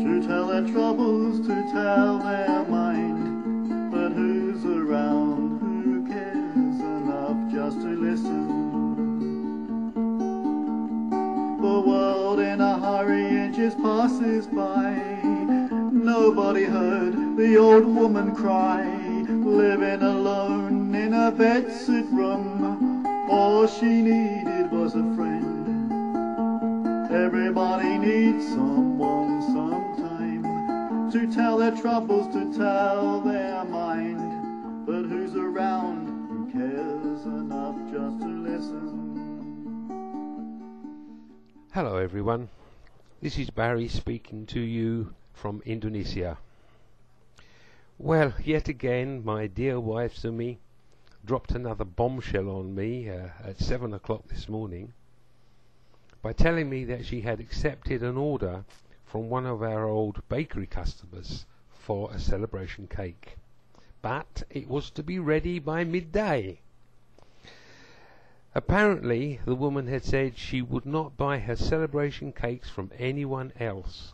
to tell their troubles, to tell their mind. But who's around, who cares enough just to listen? The world in a hurry inches passes by. Nobody heard the old woman cry, living alone in a bedsit room. All she needed was a friend. Everybody needs someone sometime to tell their troubles, to tell their mind. But who's around, who cares enough just to listen? Hello everyone, this is Barry speaking to you from Indonesia. Well, yet again my dear wife Sumi dropped another bombshell on me at 7 o'clock this morning by telling me that she had accepted an order from one of our old bakery customers for a celebration cake, but it was to be ready by midday. Apparently the woman had said she would not buy her celebration cakes from anyone else.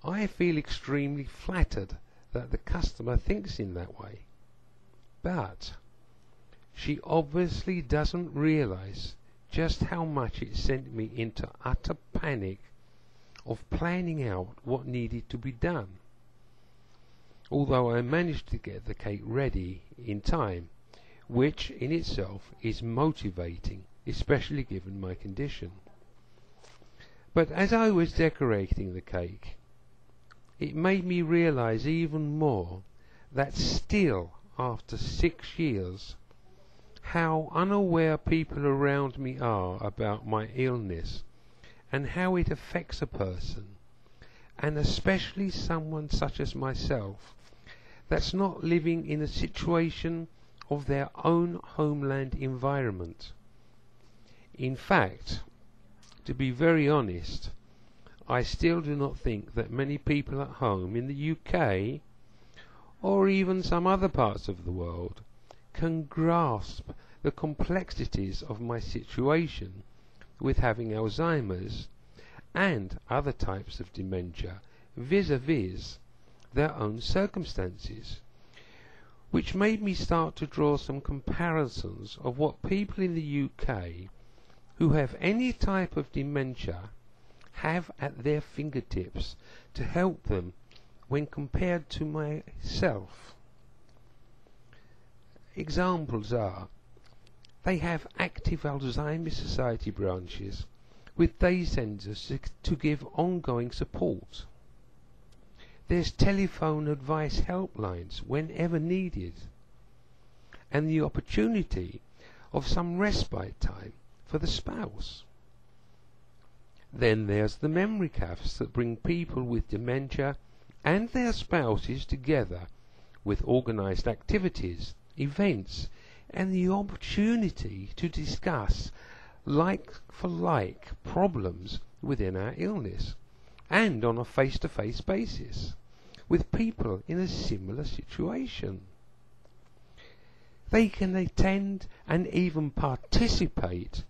I feel extremely flattered that the customer thinks in that way. But she obviously doesn't realize just how much it sent me into utter panic of planning out what needed to be done. Although I managed to get the cake ready in time, which in itself is motivating, especially given my condition. But as I was decorating the cake, it made me realize even more that still, after 6 years, how unaware people around me are about my illness and how it affects a person, and especially someone such as myself that's not living in a situation of their own homeland environment. In fact, to be very honest, I still do not think that many people at home in the UK, or even some other parts of the world, can grasp the complexities of my situation with having Alzheimer's and other types of dementia vis-a-vis their own circumstances, which made me start to draw some comparisons of what people in the UK who have any type of dementia have at their fingertips to help them when compared to myself. Examples are, they have active Alzheimer Society branches with day centres to give ongoing support. There's telephone advice helplines whenever needed, and the opportunity of some respite time for the spouse. Then there's the memory cafes that bring people with dementia and their spouses together with organised activities, events, and the opportunity to discuss like-for-like problems within our illness, and on a face-to-face basis with people in a similar situation. They can attend and even participate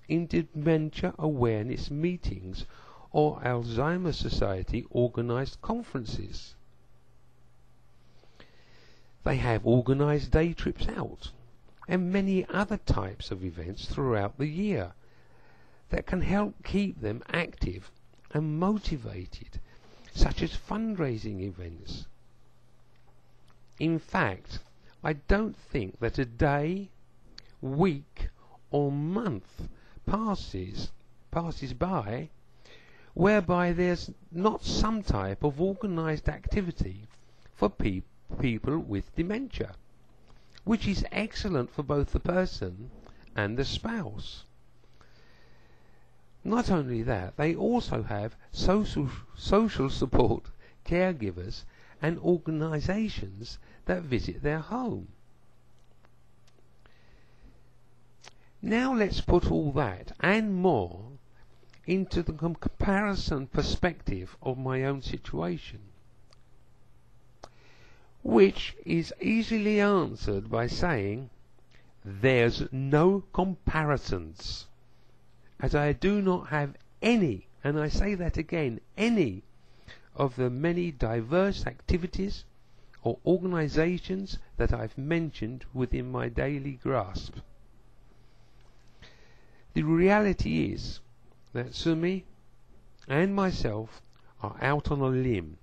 in dementia awareness meetings or Alzheimer Society organised conferences. They have organised day trips out and many other types of events throughout the year that can help keep them active and motivated, such as fundraising events. In fact, I don't think that a day, week or month passes by whereby there's not some type of organised activity for people with dementia, which is excellent for both the person and the spouse. Not only that, they also have social support, caregivers and organisations that visit their home. Now let's put all that and more into the comparison perspective of my own situation, which is easily answered by saying there's no comparisons, as I do not have any and I say that again, any of the many diverse activities or organizations that I've mentioned within my daily grasp. The reality is that Sumi and myself are out on a limb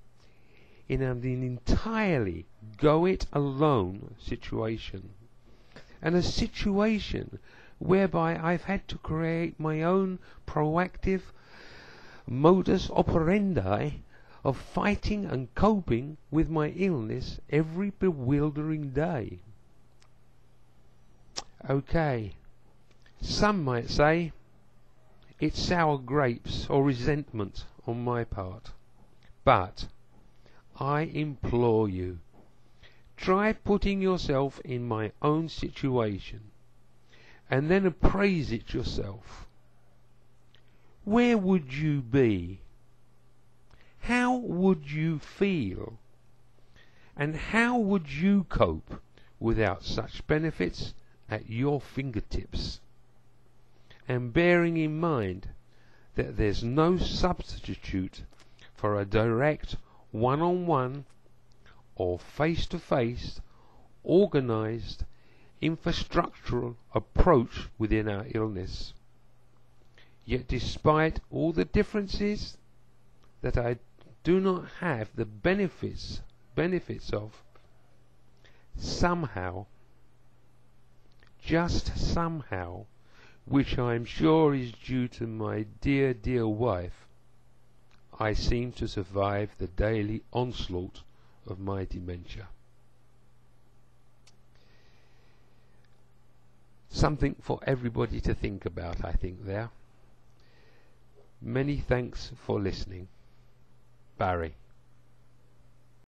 in an entirely go-it-alone situation, and a situation whereby I've had to create my own proactive modus operandi of fighting and coping with my illness every bewildering day. Okay, some might say it's sour grapes or resentment on my part, but I implore you, try putting yourself in my own situation and then appraise it yourself. Where would you be? How would you feel? And how would you cope without such benefits at your fingertips? And bearing in mind that there's no substitute for a direct one-on-one or face-to-face organized infrastructural approach within our illness. Yet despite all the differences that I do not have the benefits of, somehow, just somehow, which I am sure is due to my dear, dear wife, I seem to survive the daily onslaught of my dementia. Something for everybody to think about, I think, there. Many thanks for listening. Barry.